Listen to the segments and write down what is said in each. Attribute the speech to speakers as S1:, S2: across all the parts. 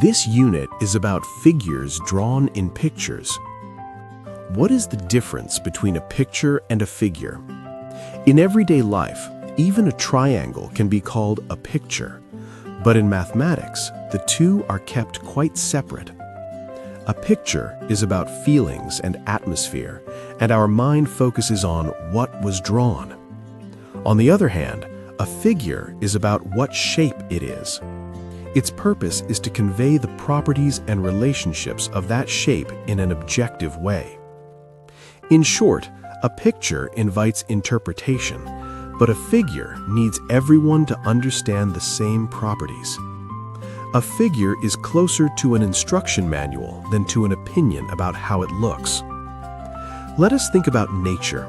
S1: This unit is about figures drawn in pictures. What is the difference between a picture and a figure? In everyday life, even a triangle can be called a picture. But in mathematics, the two are kept quite separate. A picture is about feelings and atmosphere, and our mind focuses on what was drawn. On the other hand, a figure is about what shape it is. Its purpose is to convey the properties and relationships of that shape in an objective way. In short, a picture invites interpretation, but a figure needs everyone to understand the same properties. A figure is closer to an instruction manual than to an opinion about how it looks. Let us think about nature.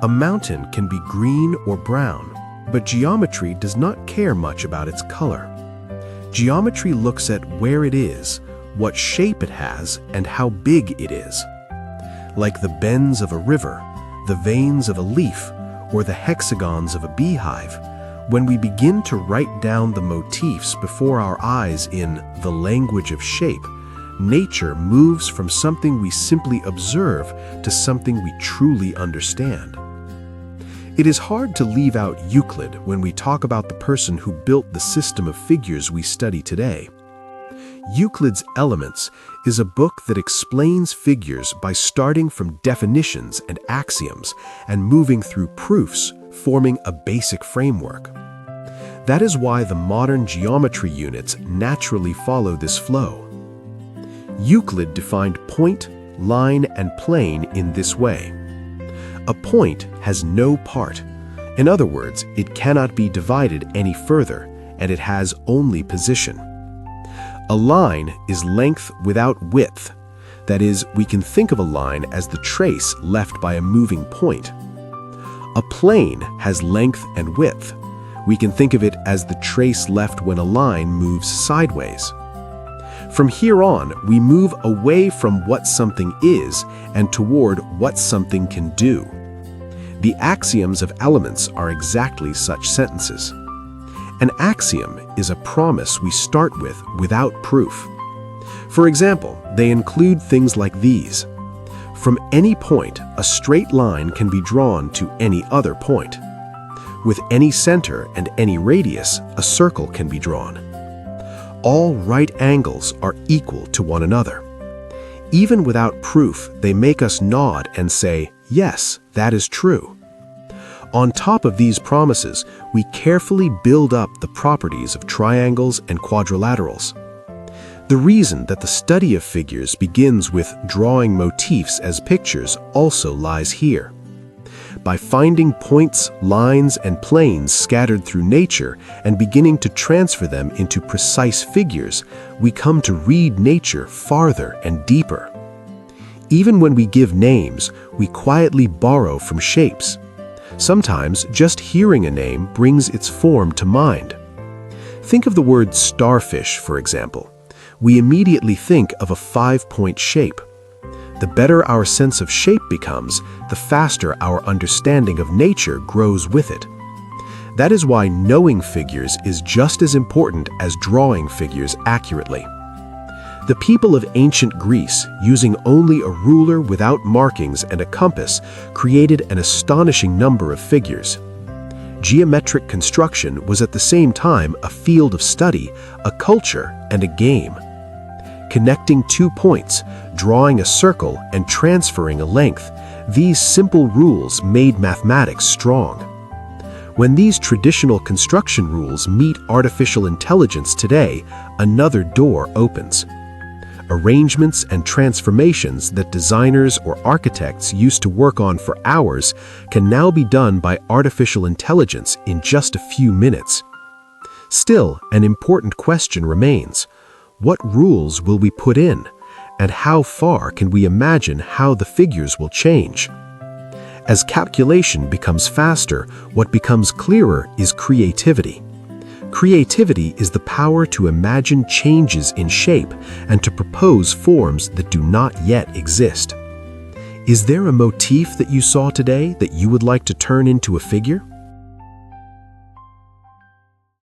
S1: A mountain can be green or brown, but geometry does not care much about its color. Geometry looks at where it is, what shape it has, and how big it is. Like the bends of a river, the veins of a leaf, or the hexagons of a beehive, when we begin to write down the motifs before our eyes in the language of shape, nature moves from something we simply observe to something we truly understand. It is hard to leave out Euclid when we talk about the person who built the system of figures we study today. Euclid's Elements is a book that explains figures by starting from definitions and axioms and moving through proofs, forming a basic framework. That is why the modern geometry units naturally follow this flow. Euclid defined point, line, and plane in this way. A point has no part. In other words, it cannot be divided any further, and it has only position. A line is length without width. That is, we can think of a line as the trace left by a moving point. A plane has length and width. We can think of it as the trace left when a line moves sideways. From here on, we move away from what something is and toward what something can do. The axioms of elements are exactly such sentences. An axiom is a promise we start with without proof. For example, they include things like these. From any point, a straight line can be drawn to any other point. With any center and any radius, a circle can be drawn. All right angles are equal to one another. Even without proof, they make us nod and say, yes, that is true. On top of these promises, we carefully build up the properties of triangles and quadrilaterals. The reason that the study of figures begins with drawing motifs as pictures also lies here. By finding points, lines, and planes scattered through nature and beginning to transfer them into precise figures, we come to read nature farther and deeper. Even when we give names, we quietly borrow from shapes. Sometimes just hearing a name brings its form to mind. Think of the word starfish, for example. We immediately think of a 5-point shape. The better our sense of shape becomes, the faster our understanding of nature grows with it. That is why knowing figures is just as important as drawing figures accurately. The people of ancient Greece, using only a ruler without markings and a compass, created an astonishing number of figures. Geometric construction was at the same time a field of study, a culture, and a game. Connecting 2 points, drawing a circle, and transferring a length, these simple rules made mathematics strong. When these traditional construction rules meet artificial intelligence today, another door opens. Arrangements and transformations that designers or architects used to work on for hours can now be done by artificial intelligence in just a few minutes. Still, an important question remains. What rules will we put in, and how far can we imagine how the figures will change? As calculation becomes faster, what becomes clearer is creativity. Creativity is the power to imagine changes in shape and to propose forms that do not yet exist. Is there a motif that you saw today that you would like to turn into a figure?